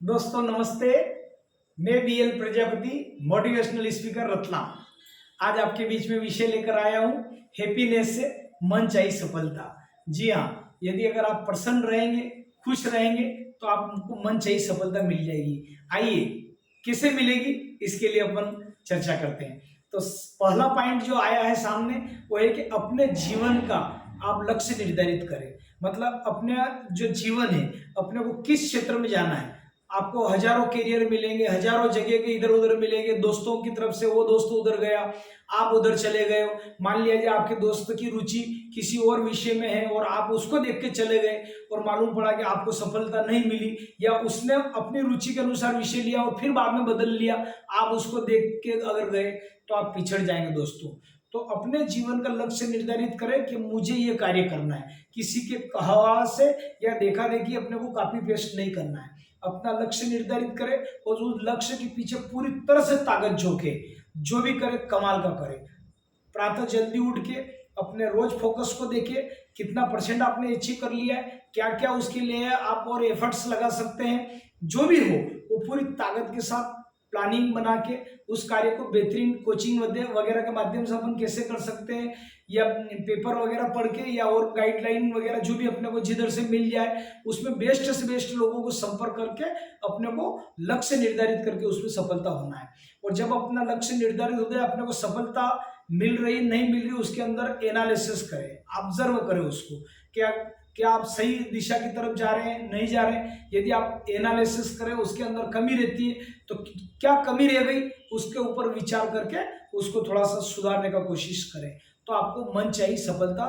दोस्तों नमस्ते। मैं BL Prajapati, motivational speaker Ratlam. आज आपके बीच में विषय लेकर आया हूँ, हैप्पीनेस से मन चाही सफलता। जी हाँ, यदि अगर आप प्रसन्न रहेंगे, खुश रहेंगे तो आपको मन चाही सफलता मिल जाएगी। आइए किसे मिलेगी इसके लिए अपन चर्चा करते हैं। तो पहला पॉइंट जो आया है सामने वो है कि अपने जीवन का आप लक्ष्य निर्धारित करें। मतलब अपने जो जीवन है, अपने को किस क्षेत्र में जाना है। आपको हजारों करियर मिलेंगे, हजारों जगह के इधर उधर मिलेंगे, दोस्तों की तरफ से वो दोस्त उधर गया, आप उधर चले गए हो। मान लीजिए आपके दोस्त की रुचि किसी और विषय में है और आप उसको देख के चले गए और मालूम पड़ा कि आपको सफलता नहीं मिली, या उसने अपनी रुचि के अनुसार विषय लिया और फिर बाद में बदल लिया, आप उसको देख के अगर गए तो आप पिछड़ जाएंगे दोस्तों। तो अपने जीवन का लक्ष्य निर्धारित करें कि मुझे ये कार्य करना है। किसी के कहा से या देखा देखी अपने को कॉपी पेस्ट नहीं करना है। अपना लक्ष्य निर्धारित करे और उस लक्ष्य के पीछे पूरी तरह से ताकत झोंके, जो भी करे कमाल का करे। प्रातः जल्दी उठ के अपने रोज फोकस को देखे, कितना परसेंट आपने अचीव कर लिया है, क्या क्या उसके लिए आप और एफर्ट्स लगा सकते हैं। जो भी हो वो पूरी ताकत के साथ प्लानिंग बना के उस कार्य को बेहतरीन कोचिंग वगैरह के माध्यम से अपन कैसे कर सकते हैं, या पेपर वगैरह पढ़ के या और गाइडलाइन वगैरह जो भी अपने को जिधर से मिल जाए उसमें बेस्ट से बेस्ट लोगों को संपर्क करके अपने को लक्ष्य निर्धारित करके उसमें सफलता होना है। और जब अपना लक्ष्य निर्धारित हो जाए, अपने को सफलता मिल रही नहीं मिल रही, उसके अंदर एनालिसिस करें, ऑब्जर्व करें उसको। क्या आप सही दिशा की तरफ जा रहे हैं, नहीं जा रहे हैं। यदि आप एनालिसिस करें उसके अंदर कमी रहती है तो क्या कमी रह गई, उसके ऊपर विचार करके उसको थोड़ा सा सुधारने का कोशिश करें, तो आपको मन चाही सफलता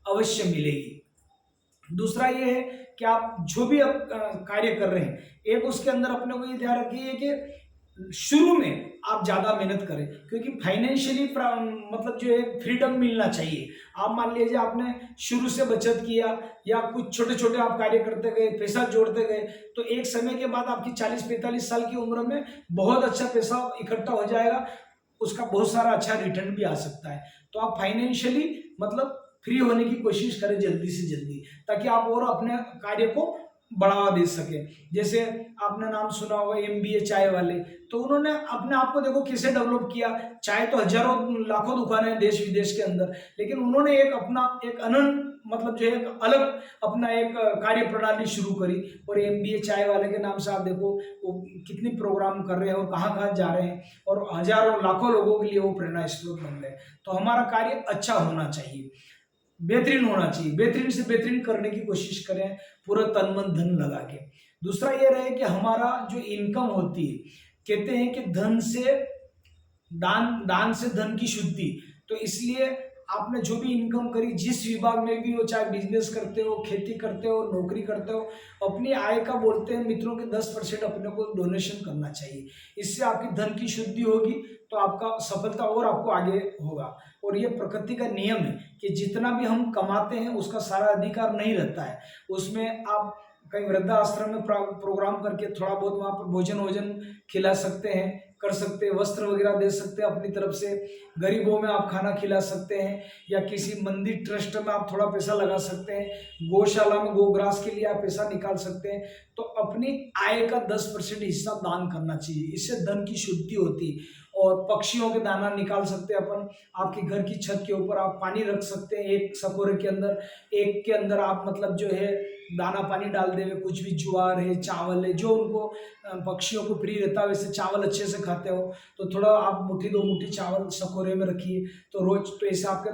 अवश्य मिलेगी। दूसरा ये है कि आप जो भी आप कार्य कर रहे हैं, एक उसके अंदर अपने को ये ध्यान रखिए कि शुरू में आप ज्यादा मेहनत करें, क्योंकि फाइनेंशियली मतलब जो है फ्रीडम मिलना चाहिए। आप मान लीजिए आपने शुरू से बचत किया या कुछ छोटे छोटे आप कार्य करते गए, पैसा जोड़ते गए, तो एक समय के बाद आपकी 40-45 साल की उम्र में बहुत अच्छा पैसा इकट्ठा हो जाएगा, उसका बहुत सारा अच्छा रिटर्न भी आ सकता है। तो आप फाइनेंशियली मतलब फ्री होने की कोशिश करें जल्दी से जल्दी, ताकि आप और अपने कार्य को बढ़ावा दे सके। जैसे आपने नाम सुना होगा एमबीए चाय वाले, तो उन्होंने अपने आप को देखो कैसे डेवलप किया। चाय तो हजारों लाखों दुकानें हैं देश विदेश के अंदर, लेकिन उन्होंने एक अपना एक अनंत मतलब जो है एक अलग अपना एक कार्य प्रणाली शुरू करी। और एमबीए चाय वाले के नाम से आप देखो वो कितनी प्रोग्राम कर रहे हैं और कहाँ कहाँ जा रहे हैं, और हजारों लाखों लोगों के लिए वो प्रेरणा स्रोत बन गए। तो हमारा कार्य अच्छा होना चाहिए, बेहतरीन होना चाहिए, बेहतरीन से बेहतरीन करने की कोशिश करें पूरा तन मन धन लगा के। दूसरा ये रहे कि हमारा जो इनकम होती है, कहते हैं कि धन से दान से धन की शुद्धि। तो इसलिए आपने जो भी इनकम करी, जिस विभाग में भी हो, चाहे बिजनेस करते हो, खेती करते हो, नौकरी करते हो, अपनी आय का बोलते हैं मित्रों के 10% अपने को डोनेशन करना चाहिए। इससे आपकी धन की शुद्धि होगी तो आपका सफलता और आपको आगे होगा। और ये प्रकृति का नियम है कि जितना भी हम कमाते हैं उसका सारा अधिकार नहीं रहता है। उसमें आप कहीं वृद्धाश्रम में प्रोग्राम करके थोड़ा बहुत वहाँ पर भोजन वोजन खिला सकते हैं, कर सकते हैं, वस्त्र वगैरह दे सकते हैं अपनी तरफ से, गरीबों में आप खाना खिला सकते हैं, या किसी मंदिर ट्रस्ट में आप थोड़ा पैसा लगा सकते हैं, गौशाला में गोग्रास के लिए आप पैसा निकाल सकते हैं। तो अपनी आय का 10% हिस्सा दान करना चाहिए, इससे धन की शुद्धि होती है। और पक्षियों के दाना निकाल सकते हैं अपन, आपके घर की छत के ऊपर आप पानी रख सकते हैं, एक सकोरे के अंदर, एक के अंदर आप मतलब जो है दाना पानी डाल देवे, कुछ भी ज्वार है, चावल है, जो उनको पक्षियों को प्रिय रहता है, वैसे चावल अच्छे से खाते हो तो थोड़ा आप मुट्ठी 2 मुट्ठी चावल सकोरे में रखिए। तो रोज तो ऐसे आपका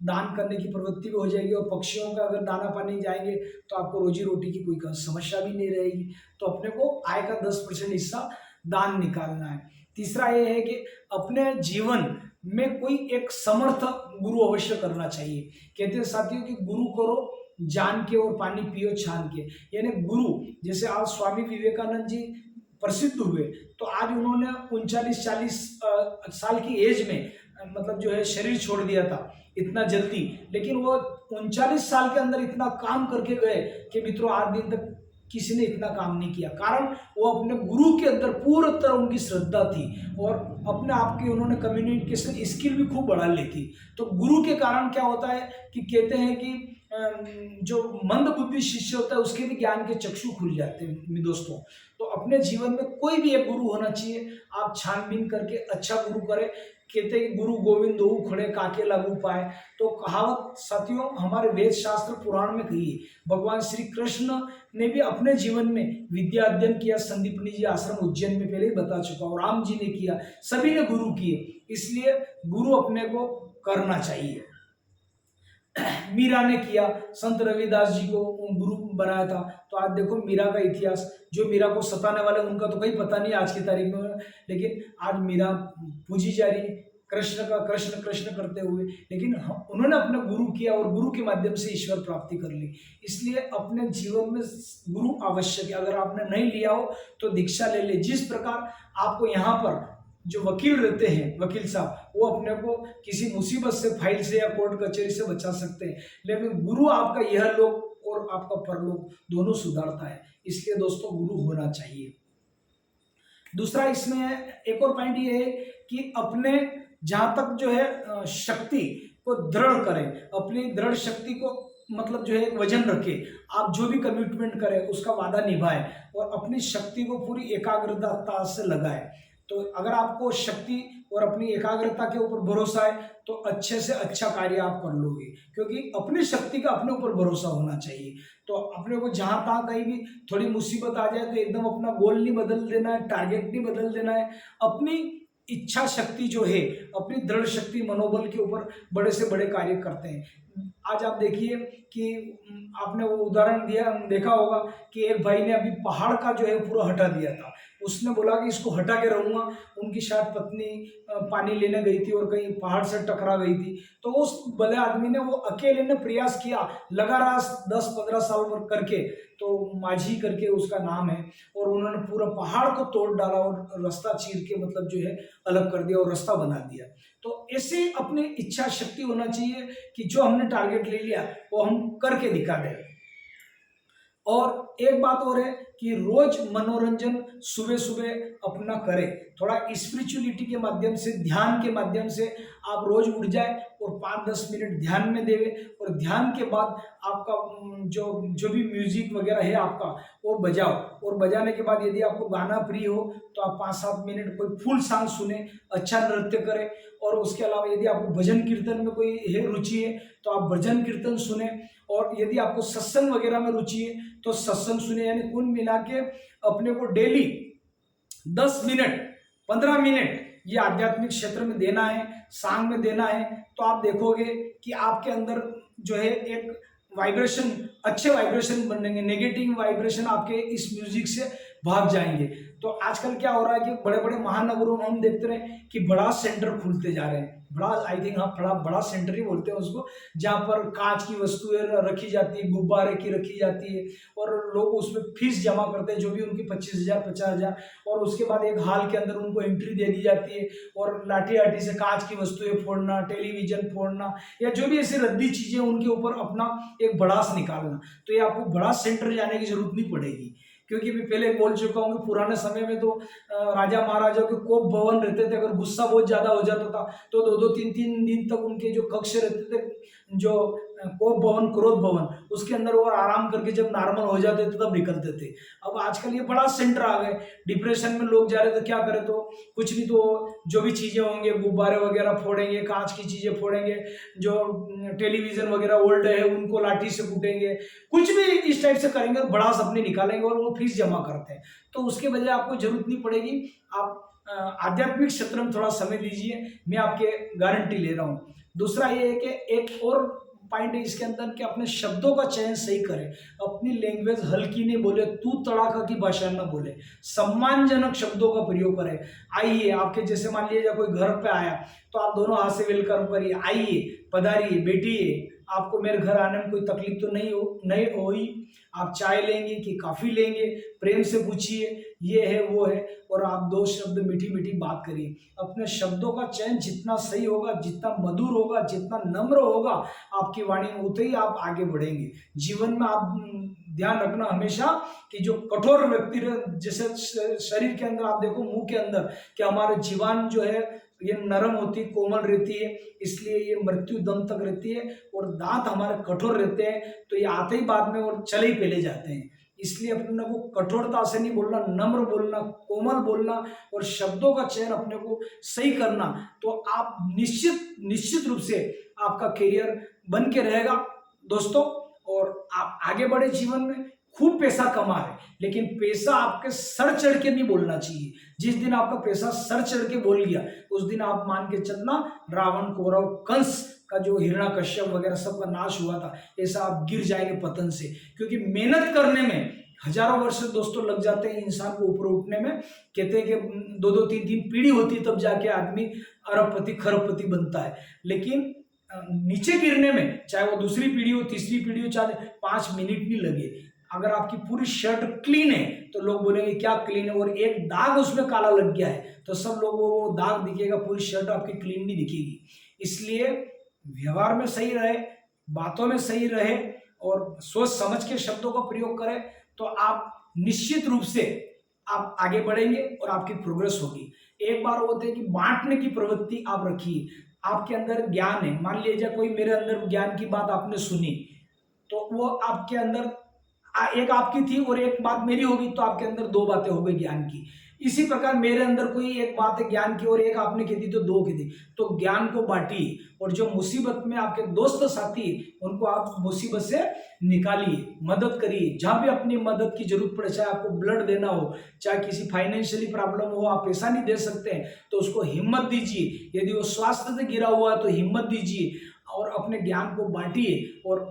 दान करने की प्रवृत्ति भी हो जाएगी, और पक्षियों का अगर दाना पानी जाएंगे तो आपको रोजी रोटी की कोई समस्या भी नहीं रहेगी। तो अपने को आय का 10% हिस्सा दान निकालना है। तीसरा ये है कि अपने जीवन में कोई एक समर्थ गुरु अवश्य करना चाहिए। कहते हैं साथियों कि गुरु करो जान के और पानी पियो छान के। यानी गुरु, जैसे आज स्वामी विवेकानंद जी प्रसिद्ध हुए, तो आज उन्होंने 39-40 साल की एज में मतलब जो है शरीर छोड़ दिया था इतना जल्दी, लेकिन वो 39 साल के अंदर इतना काम करके गए कि मित्रों आज दिन तक किसी ने इतना काम नहीं किया। कारण वो अपने गुरु के अंदर पूरी तरह उनकी श्रद्धा थी, और अपने आप की उन्होंने कम्युनिकेशन स्किल भी खूब बढ़ा ली थी। तो गुरु के कारण क्या होता है कि कहते हैं कि जो मंद बुद्धि शिष्य होता है उसके भी ज्ञान के चक्षु खुल जाते हैं दोस्तों। तो अपने जीवन में कोई भी एक गुरु होना चाहिए, आप छानबीन करके अच्छा गुरु करें। कहते हैं गुरु गोविंद हो खड़े काके लागू पाए, तो कहावत साथियों हमारे वेद शास्त्र पुराण में कही है। भगवान श्री कृष्ण ने भी अपने जीवन में विद्या अध्ययन किया, संदीपनी जी आश्रम उज्जैन में पहले ही बता चुका, और राम जी ने किया, सभी ने गुरु किए, इसलिए गुरु अपने को करना चाहिए। मीरा ने किया, संत रविदास जी को गुरु बनाया था। तो आज देखो मीरा का इतिहास, जो मीरा को सताने वाले उनका तो कहीं पता नहीं आज की तारीख में, लेकिन आज मीरा पूजी जा रही है कृष्ण का कृष्ण कृष्ण करते हुए, लेकिन उन्होंने अपना गुरु किया और गुरु के माध्यम से ईश्वर प्राप्ति कर ली। इसलिए अपने जीवन में गुरु आवश्यक है। अगर आपने नहीं लिया हो तो दीक्षा ले ले। जिस प्रकार आपको यहाँ पर जो वकील रहते हैं, वकील साहब, वो अपने को किसी मुसीबत से, फाइल से या कोर्ट कचहरी से बचा सकते हैं, लेकिन गुरु आपका यह लोक और आपका परलोक दोनों सुधारता है। इसलिए दोस्तों गुरु होना चाहिए। दूसरा इसमें एक और पॉइंट ये है कि अपने जहां तक जो है शक्ति को दृढ़ करें, अपनी दृढ़ शक्ति को मतलब जो है एक वजन रखे। आप जो भी कमिटमेंट करें उसका वादा निभाएं और अपनी शक्ति को पूरी एकाग्रता से लगाएं। तो अगर आपको शक्ति और अपनी एकाग्रता के ऊपर भरोसा है तो अच्छे से अच्छा कार्य आप कर लोगे, क्योंकि अपनी शक्ति का अपने ऊपर भरोसा होना चाहिए। तो अपने को जहां तहां कहीं भी थोड़ी मुसीबत आ जाए तो एकदम अपना गोल नहीं बदल देना है, टारगेट नहीं बदल देना है। अपनी इच्छा शक्ति जो है, अपनी दृढ़ शक्ति, मनोबल के ऊपर बड़े से बड़े कार्य करते हैं। आज आप देखिए कि आपने वो उदाहरण देखा होगा कि एक भाई ने अभी पहाड़ का जो है पूरा हटा दिया था। उसने बोला कि इसको हटा के रहूंगा। उनकी शायद पत्नी पानी लेने गई थी और कहीं पहाड़ से टकरा गई थी, तो उस भले आदमी ने वो अकेले ने प्रयास किया, लगा रहा 10-15 साल करके, तो माझी करके उसका नाम है, और उन्होंने पूरा पहाड़ को तोड़ डाला और रास्ता चीर के मतलब जो है अलग कर दिया और रास्ता बना दिया। तो ऐसे अपनी इच्छा शक्ति होना चाहिए कि जो हमने टारगेट ले लिया वो हम करके दिखा दें। और एक बात और है कि रोज मनोरंजन सुबह सुबह अपना करें, थोड़ा स्पिरिचुअलिटी के माध्यम से, ध्यान के माध्यम से आप रोज उठ जाए और 5-10 मिनट ध्यान में देवे, और ध्यान के बाद आपका जो भी म्यूजिक वगैरह है आपका वो बजाओ, और बजाने के बाद यदि आपको गाना प्रिय हो तो आप 5-7 मिनट कोई फुल सॉन्ग सुने, अच्छा नृत्य करें। और उसके अलावा यदि आपको भजन कीर्तन में कोई है रुचि है तो आप भजन कीर्तन सुने, और यदि आपको सत्संग वगैरह में रुचि है तो सत्संग सुने। यानी कुल मिला के अपने को डेली 10 मिनट 15 मिनट ये आध्यात्मिक क्षेत्र में देना है, सांग में देना है। तो आप देखोगे कि आपके अंदर जो है एक वाइब्रेशन, अच्छे वाइब्रेशन बनेंगे, नेगेटिव वाइब्रेशन आपके इस म्यूजिक से भाग जाएंगे। तो आजकल क्या हो रहा है कि बड़े बड़े महानगरों में हम देखते रहे कि बड़ा सेंटर खुलते जा रहे हैं, बड़ा, आई थिंक हाँ, बड़ा सेंटर ही बोलते हैं उसको, जहाँ पर कांच की वस्तुएं रखी जाती है, गुब्बारे की रखी जाती है, और लोग उसमें फीस जमा करते हैं जो भी उनकी 25,000 50,000, और उसके बाद एक हॉल के अंदर उनको एंट्री दे दी जाती है, और लाठी आठी से कांच की वस्तुएं फोड़ना, टेलीविजन फोड़ना, या जो भी ऐसी रद्दी चीजें उनके ऊपर अपना एक भड़ास निकालना। तो ये आपको बड़ा सेंटर जाने की जरूरत नहीं पड़ेगी, क्योंकि मैं पहले बोल चुका हूँ कि पुराने समय में तो राजा महाराजाओं के कोप भवन रहते थे। अगर गुस्सा बहुत ज्यादा हो जाता था तो 2-2 3-3 दिन तक उनके जो कक्ष रहते थे, जो कोप भवन, क्रोध भवन, उसके अंदर वो आराम करके जब नॉर्मल हो जाते थे तब निकलते थे। अब आजकल ये बड़ा सेंटर आ गए, डिप्रेशन में लोग जा रहे तो क्या करे, तो कुछ नहीं तो जो भी चीजें होंगे, गुब्बारे वगैरह फोड़ेंगे, कांच की चीजें फोड़ेंगे, जो टेलीविजन वगैरह ओल्ड है उनको लाठी से कूटेंगे, कुछ भी इस टाइप से करेंगे, बड़ा सपने निकालेंगे और वो फीस जमा करते हैं। तो उसके बजाय आपको जरूरत नहीं पड़ेगी, आप आध्यात्मिक क्षेत्र में थोड़ा समय दीजिए, मैं आपके गारंटी ले रहा हूँ। दूसरा ये है कि एक और पॉइंट है इसके अंदर कि अपने शब्दों का चयन सही करें, अपनी लैंग्वेज हल्की नहीं बोले, तू तड़ाका की भाषा न बोले, सम्मानजनक शब्दों का प्रयोग करें। आइए, आपके जैसे मान लीजिए कोई घर पे आया तो आप दोनों हाथ से वेलकम करिए, आइए, पधारिए, बैठिए, आपको मेरे घर आने में कोई तकलीफ तो नहीं हुई, आप चाय लेंगे कि कॉफी लेंगे, प्रेम से पूछिए, ये है वो है, और आप 2 शब्द मीठी मीठी बात करिए। अपने शब्दों का चयन जितना सही होगा, जितना मधुर होगा, जितना नम्र होगा आपकी वाणी में, उतना ही आप आगे बढ़ेंगे। जीवन में आप ध्यान रखना हमेशा कि जो कठोर व्यक्ति, जैसे शरीर के अंदर आप देखो, मुंह के अंदर कि हमारे जीवन जो है ये नरम होती है, कोमल रहती है, इसलिए ये मृत्यु दम तक रहती है। और दांत हमारे कठोर रहते हैं, तो ये आते ही बाद में और चले ही पहले जाते हैं। इसलिए अपने को कठोरता से नहीं बोलना, नम्र बोलना, कोमल बोलना और शब्दों का चयन अपने को सही करना, तो आप निश्चित रूप से आपका करियर बन के रहेगा दोस्तों। और आप आगे बढ़े जीवन में, खूब पैसा कमा है, लेकिन पैसा आपके सर चढ़ के नहीं बोलना चाहिए। जिस दिन आपका पैसा सर चढ़ के बोल गया, उस दिन आप मान के चलना रावण, कौरव, कंस का जो हिरण्यकश्यप वगैरह सबका नाश हुआ था, ऐसा आप गिर जाएंगे पतन से। क्योंकि मेहनत करने में हजारों वर्ष दोस्तों लग जाते हैं इंसान को ऊपर उठने में। कहते हैं कि 2-2, 3-3 पीढ़ी होती है तब जाके आदमी अरबपति खरबपति बनता है, लेकिन नीचे गिरने में चाहे वो दूसरी पीढ़ी हो, तीसरी पीढ़ी हो, चाहे 5 मिनट नहीं लगे। अगर आपकी पूरी शर्ट क्लीन है तो लोग बोलेंगे क्या क्लीन है, और एक दाग उसमें काला लग गया है तो सब लोगों को वो दाग दिखेगा, पूरी शर्ट आपकी क्लीन नहीं दिखेगी। इसलिए व्यवहार में सही रहे, बातों में सही रहे और सोच समझ के शब्दों का प्रयोग करें, तो आप निश्चित रूप से आप आगे बढ़ेंगे और आपकी प्रोग्रेस होगी। एक बार होते है कि बांटने की प्रवृत्ति आप रखिए। आपके अंदर ज्ञान है, मान लीजिए कोई मेरे अंदर ज्ञान की बात आपने सुनी, तो वो आपके अंदर एक आपकी थी और एक बात मेरी होगी, तो आपके अंदर 2 बातें हो गई ज्ञान की। इसी प्रकार मेरे अंदर कोई एक बात है ज्ञान की और एक आपने की थी तो 2 की थी, तो ज्ञान को बांटिए। और जो मुसीबत में आपके दोस्त साथी, उनको आप मुसीबत से निकालिए, मदद करिए। जहां भी अपनी मदद की जरूरत पड़े, चाहे आपको ब्लड देना हो, चाहे किसी फाइनेंशियली प्रॉब्लम हो, आप पैसा नहीं दे सकते हैं तो उसको हिम्मत दीजिए। यदि वो स्वास्थ्य से गिरा हुआ है तो हिम्मत दीजिए और अपने ज्ञान को बांटिए और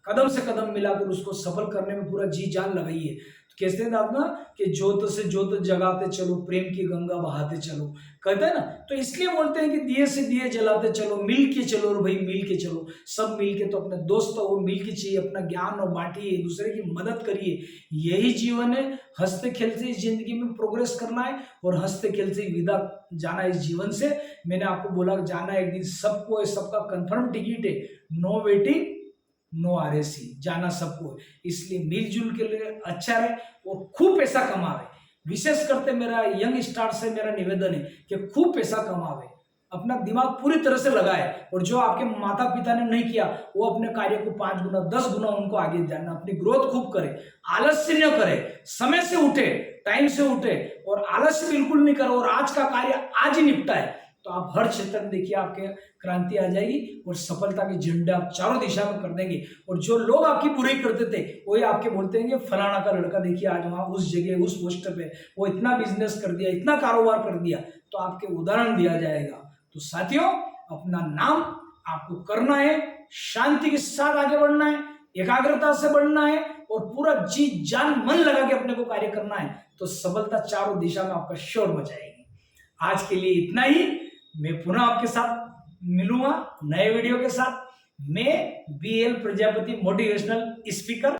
कदम से कदम मिलाकर उसको सफल करने में पूरा जी जान लगाइए। तो कहते हैं ना कि जोत से जोत जगाते चलो, प्रेम की गंगा बहाते चलो, कहते हैं ना। तो इसलिए बोलते हैं कि दिए से दिए जलाते चलो, मिल के चलो, और भाई मिल के चलो, सब मिल के। तो अपने दोस्त और मिल के चाहिए, अपना ज्ञान और बांटिए, दूसरे की मदद करिए। यही जीवन है। हंसते खेलते इस जिंदगी में प्रोग्रेस करना है और हंसते खेलते विदा जाना इस जीवन से। मैंने आपको बोला जाना एक दिन सबको है, सबका कंफर्म टिकट है, नो वेटिंग नो आरएसी, जाना सबको। इसलिए मिलजुल के लिए अच्छा रहे और खूब पैसा कमावे। विशेष करते मेरा यंग स्टार से मेरा निवेदन है कि खूब पैसा कमावे, अपना दिमाग पूरी तरह से लगाए, और जो आपके माता पिता ने नहीं किया वो अपने कार्य को 5 गुना 10 गुना उनको आगे जाना, अपनी ग्रोथ खूब करे, आलस्य न करे, समय से उठे, टाइम से उठे और आलस्य बिल्कुल नहीं करे, और आज का कार्य आज ही निपटाए। तो आप हर क्षेत्र में देखिए आपके क्रांति आ जाएगी और सफलता के झंडे आप चारों दिशा में कर देंगे। और जो लोग आपकी बुराई करते थे वही आपके बोलते हैं फलाना का लड़का देखिए आज वहां उस जगह उस पोस्ट पे वो इतना बिजनेस कर दिया, इतना कारोबार कर दिया, तो आपके उदाहरण दिया जाएगा। तो साथियों, अपना नाम आपको करना है, शांति के साथ आगे बढ़ना है, एकाग्रता से बढ़ना है और पूरा जी जान मन लगा के अपने को कार्य करना है, तो सफलता चारों दिशा में आपका शोर मचाएगी। आज के लिए इतना ही। मैं पुनः आपके साथ मिलूंगा नए वीडियो के साथ। मैं BL प्रजापति मोटिवेशनल स्पीकर।